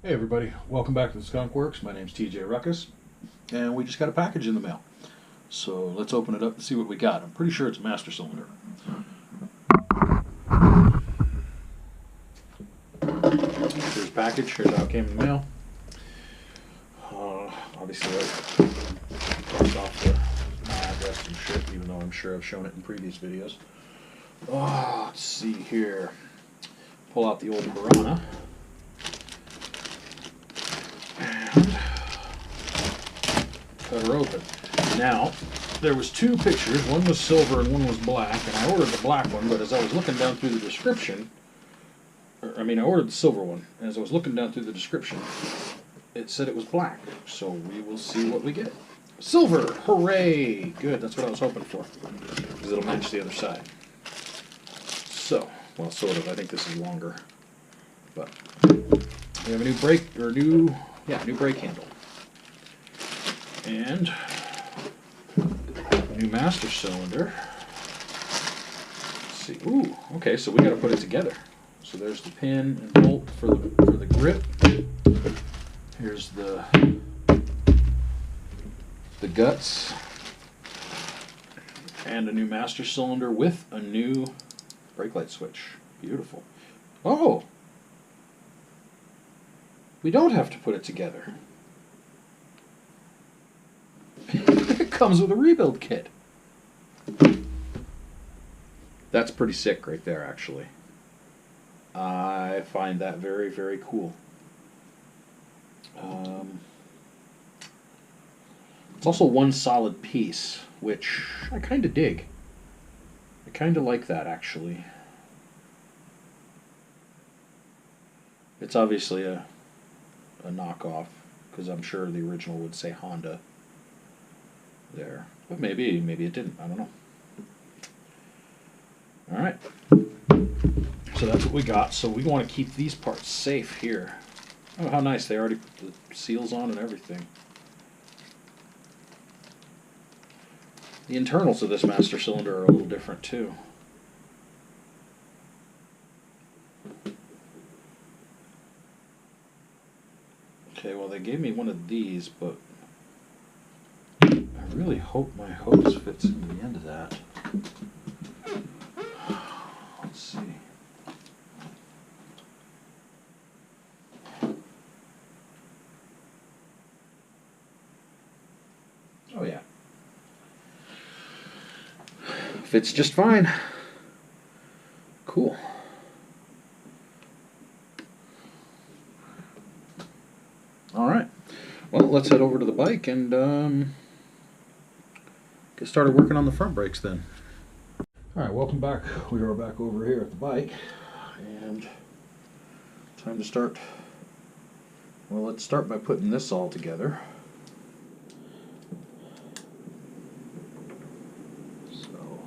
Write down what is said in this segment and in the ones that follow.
Hey everybody, welcome back to the Skunkworks. My name's TJ Ruckus, and we just got a package in the mail. So let's open it up and see what we got. I'm pretty sure it's a master cylinder. Here's the package. Here's how it came in the mail. Obviously, I crossed off the address and shit, even though I'm sure I've shown it in previous videos. Let's see here. Pull out the old Piranha. Cut her open. Now, there was two pictures. One was silver and one was black, and I ordered the black one, but as I was looking down through the description, I ordered the silver one, and as I was looking down through the description, it said it was black. So we will see what we get. Silver! Hooray! Good, that's what I was hoping for, because it'll match the other side. So, well, sort of. I think this is longer. But we have a new brake, or new brake handle. And new master cylinder. Let's see. Ooh, okay, so we got to put it together. So there's the pin and bolt for the grip. Here's the guts. And a new master cylinder with a new brake light switch. Beautiful. Oh! We don't have to put it together. It comes with a rebuild kit. That's pretty sick right there, actually. I find that very, very cool. It's also one solid piece, which I kind of dig. I kind of like that, actually. It's obviously a knockoff, because I'm sure the original would say Honda there, but maybe it didn't. I don't know. All right, so that's what we got. So we want to keep these parts safe here. Oh, how nice! They already put the seals on and everything. The internals of this master cylinder are a little different too. Okay, well they gave me one of these, but I really hope my hose fits into the end of that. Let's see. Oh yeah. Fits just fine. Cool. Alright. Well, let's head over to the bike and get started working on the front brakes then. Alright, welcome back. We are back over here at the bike, and time to start. Well, let's start by putting this all together. So,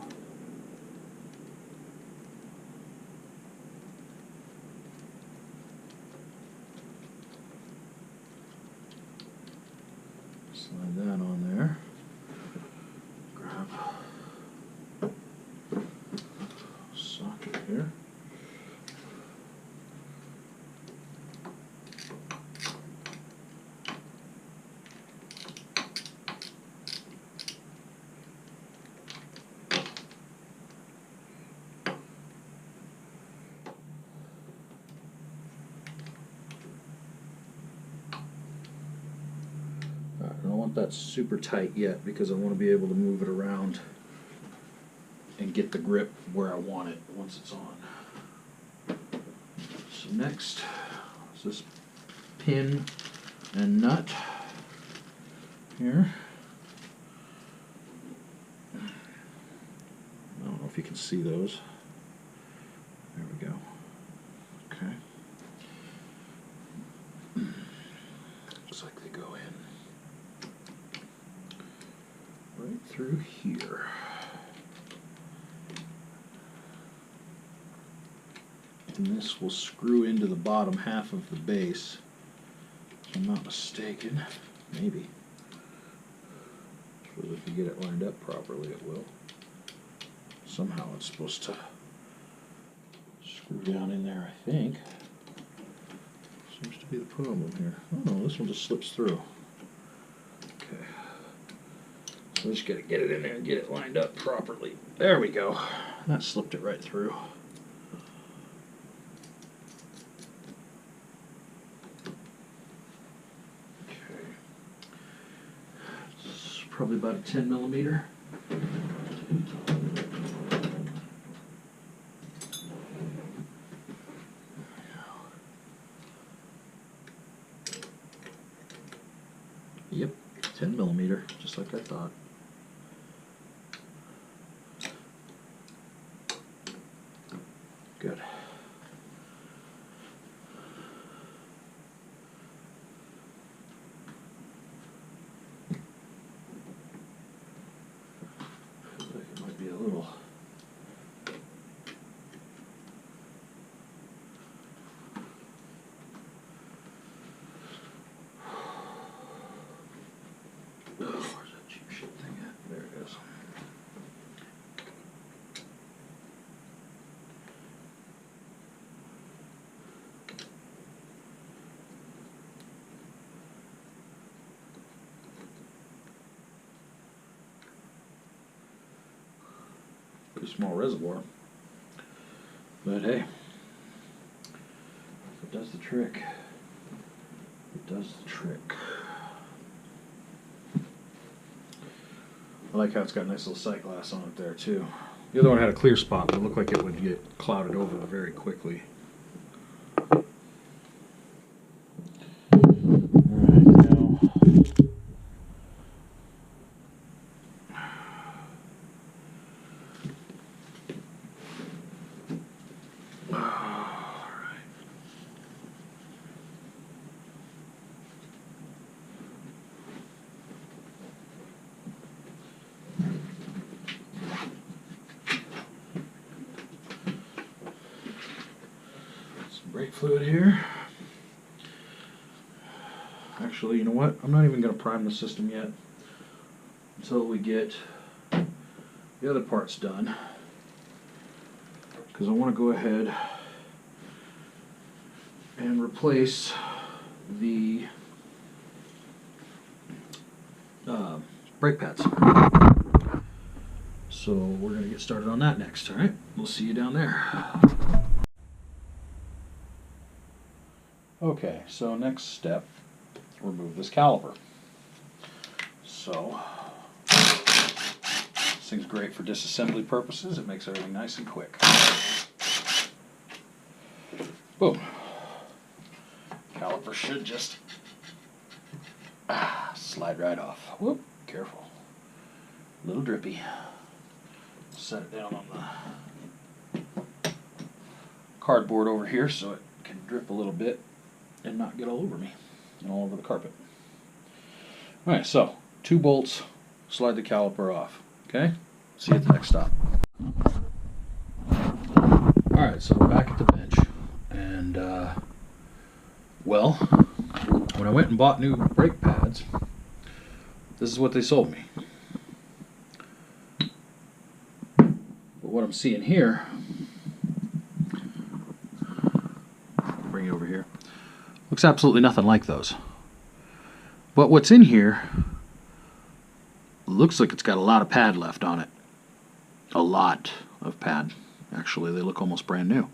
slide that on there. Grab socket here. I don't want that super tight yet because I want to be able to move it around and get the grip where I want it once it's on. So next is this pin and nut here. I don't know if you can see those. There we go. Okay. Looks like they go in right through here. And this will screw into the bottom half of the base, if I'm not mistaken. Maybe. I suppose if you get it lined up properly, it will. Somehow it's supposed to screw down in there, I think. Seems to be the problem here? Oh no, this one just slips through. Okay. So we just gotta get it in there and get it lined up properly. There we go. That slipped it right through. Okay. It's probably about a 10 millimeter. Yep, 10 millimeter, just like I thought. Good. Looks like it might be a little. Oh, where's that cheap shit thing at? There it is. Pretty small reservoir, but hey, it does the trick. It does the trick. I like how it's got a nice little sight glass on it there too. The other one had a clear spot, but it looked like it would get clouded over very quickly. Brake fluid here. Actually, you know what? I'm not even going to prime the system yet until we get the other parts done, because I want to go ahead and replace the brake pads. So we're going to get started on that next. All right, we'll see you down there. Okay, so next step, remove this caliper. So, this thing's great for disassembly purposes. It makes everything nice and quick. Boom. Caliper should just slide right off. Whoop, careful. A little drippy. Set it down on the cardboard over here so it can drip a little bit and not get all over me and all over the carpet. Alright, so 2 bolts, slide the caliper off. Okay? See you at the next stop. Alright, so we're back at the bench. And, well, when I went and bought new brake pads, this is what they sold me. But what I'm seeing here, bring it over here, looks absolutely nothing like those. But what's in here looks like it's got a lot of pad left on it. A lot of pad. Actually, they look almost brand new.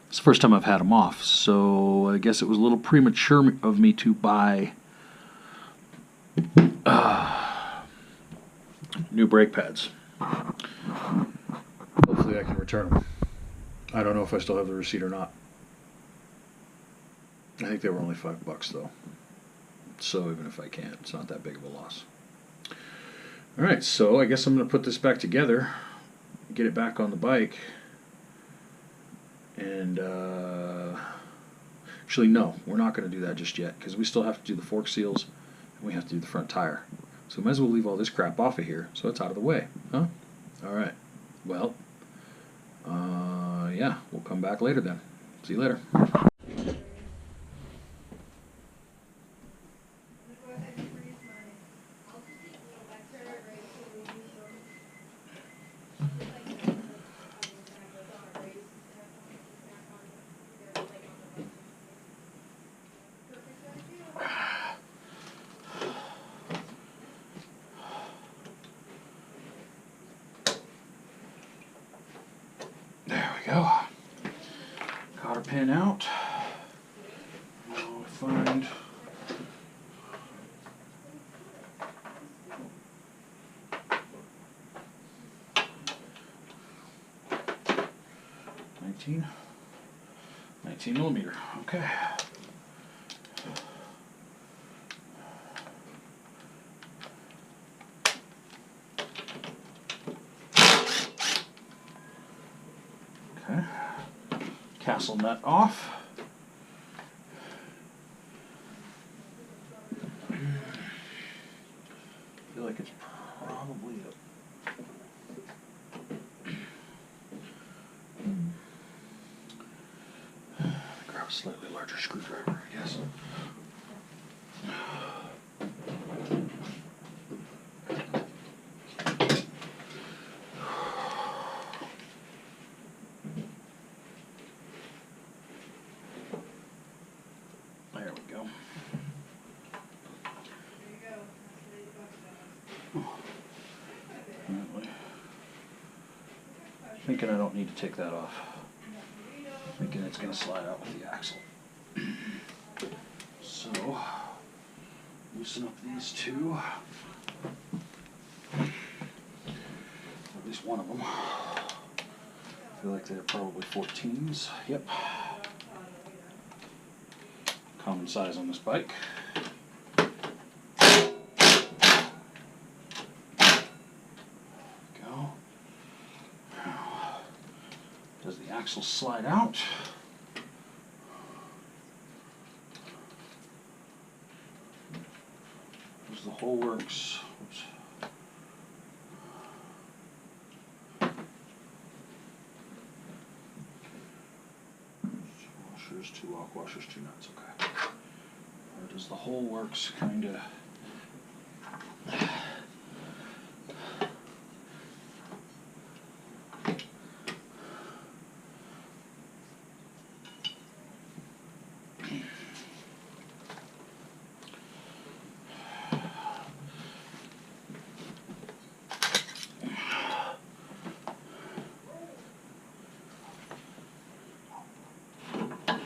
It's the first time I've had them off, so I guess it was a little premature of me to buy new brake pads. Hopefully I can return them. I don't know if I still have the receipt or not. I think they were only $5 though. So even if I can't, it's not that big of a loss. Alright, so I guess I'm going to put this back together, get it back on the bike, and actually no, we're not going to do that just yet, because we still have to do the fork seals, and we have to do the front tire. So we might as well leave all this crap off of here, so it's out of the way, huh? Alright, well, yeah, we'll come back later then. See you later. pin out. I'll find nineteen millimeter. Okay. Okay. Castle nut off. I feel like it's probably grab a slightly larger screwdriver, I guess. There we go. Thinking I don't need to take that off. Thinking it's going to slide out with the axle. So, loosen up these two. At least one of them. I feel like they're probably 14s. Yep. Common size on this bike. Go. Now, does the axle slide out? Does the whole works? Oops. Washers, 2 lock washers, 2 nuts. Okay. Or does the whole works kind of?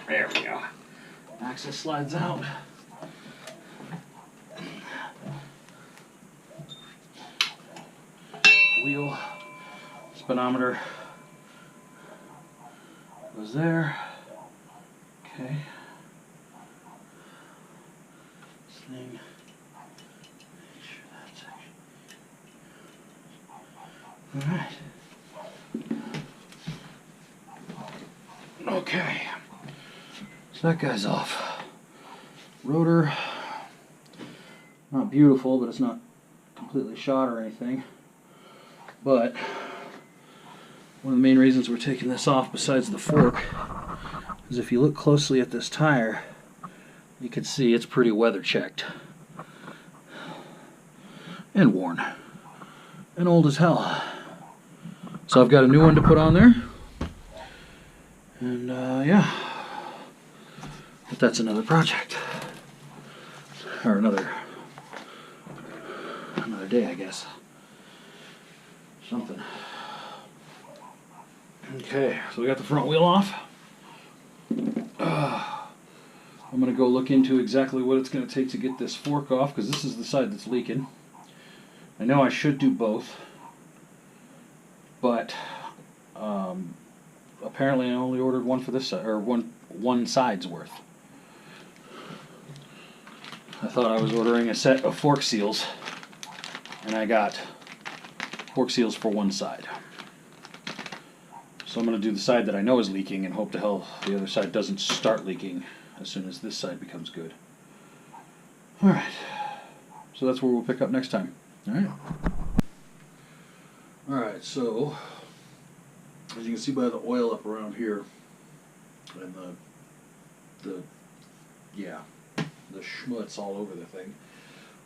There we go. Axle slides out. Wheel, speedometer goes there. Okay. This thing. Make sure that's actually. All right. Okay. So that guy's off. Rotor, not beautiful, but it's not completely shot or anything. But one of the main reasons we're taking this off, besides the fork, is if you look closely at this tire, you can see it's pretty weather checked and worn and old as hell. So I've got a new one to put on there, and yeah. But that's another project, or another day, I guess. Something. Okay, so we got the front wheel off. I'm going to go look into exactly what it's going to take to get this fork off, because this is the side that's leaking. I know I should do both, but apparently I only ordered one for this side, or one side's worth. I thought I was ordering a set of fork seals, and I got fork seals for one side. So I'm going to do the side that I know is leaking and hope to hell the other side doesn't start leaking as soon as this side becomes good. Alright, so that's where we'll pick up next time. Alright, so as you can see by the oil up around here and the schmutz all over the thing,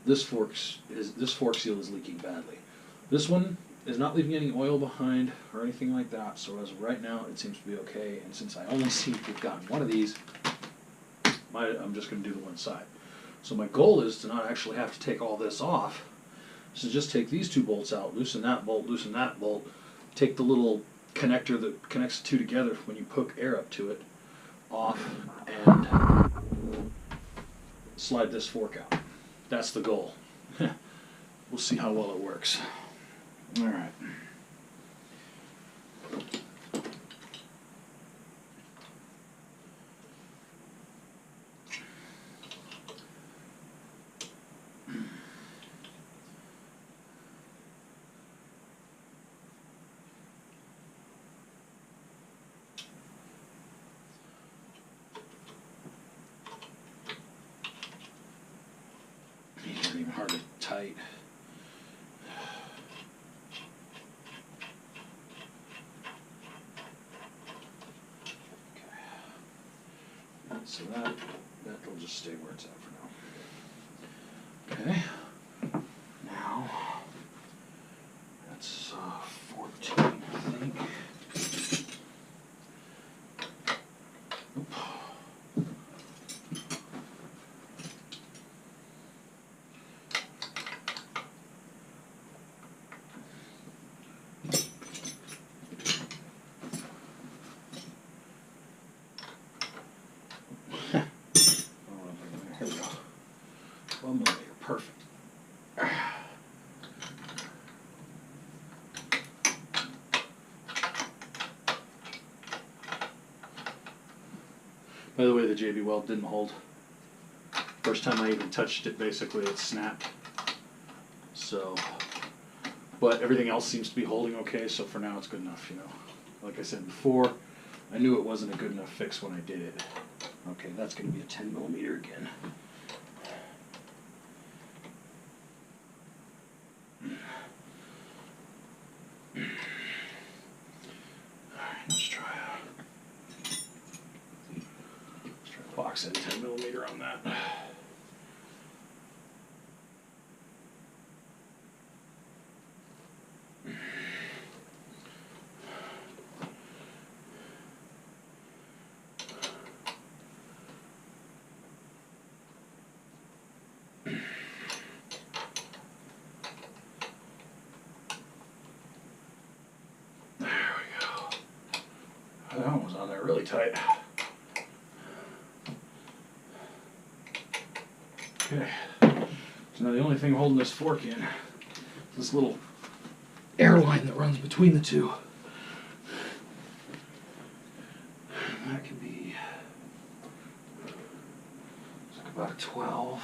this fork seal is leaking badly. This one is not leaving any oil behind or anything like that, so as of right now it seems to be okay, and since I only seem to have gotten one of these, I'm just going to do the one side. So my goal is to not actually have to take all this off, so just take these two bolts out, loosen that bolt, take the little connector that connects the two together when you hook air up to it off and slide this fork out. That's the goal. We'll see how well it works. All right. These aren't even hard to tight. So that'll just stay where it's at for now. Okay. Now that's 14, I think. Oop. Here we go. 1mm, perfect. By the way, the JB weld didn't hold. First time I even touched it, basically it snapped. So, but everything else seems to be holding okay, so for now it's good enough, you know. Like I said before, I knew it wasn't a good enough fix when I did it. Okay, that's going to be a 10mm again. Alright, let's try a box end 10mm on that. That one was on there really tight. Okay, so now the only thing holding this fork in is this little air line that runs between the two. That can be like about a 12.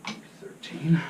Maybe 13.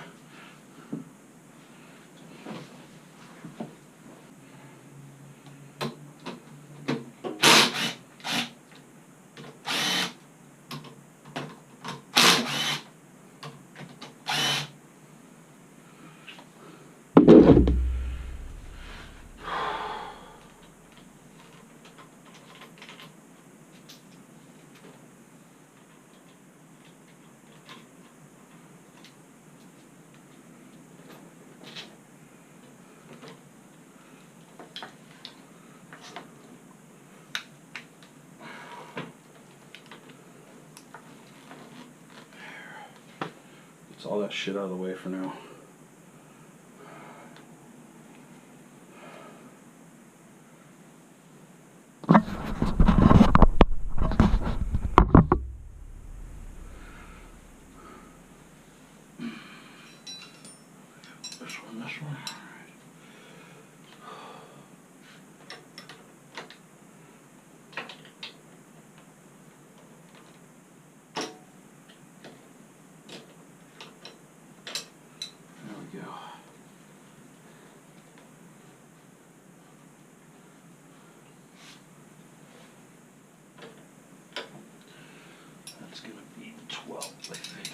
Gets all that shit out of the way for now. This one. There we go. That's going to be 12, I think.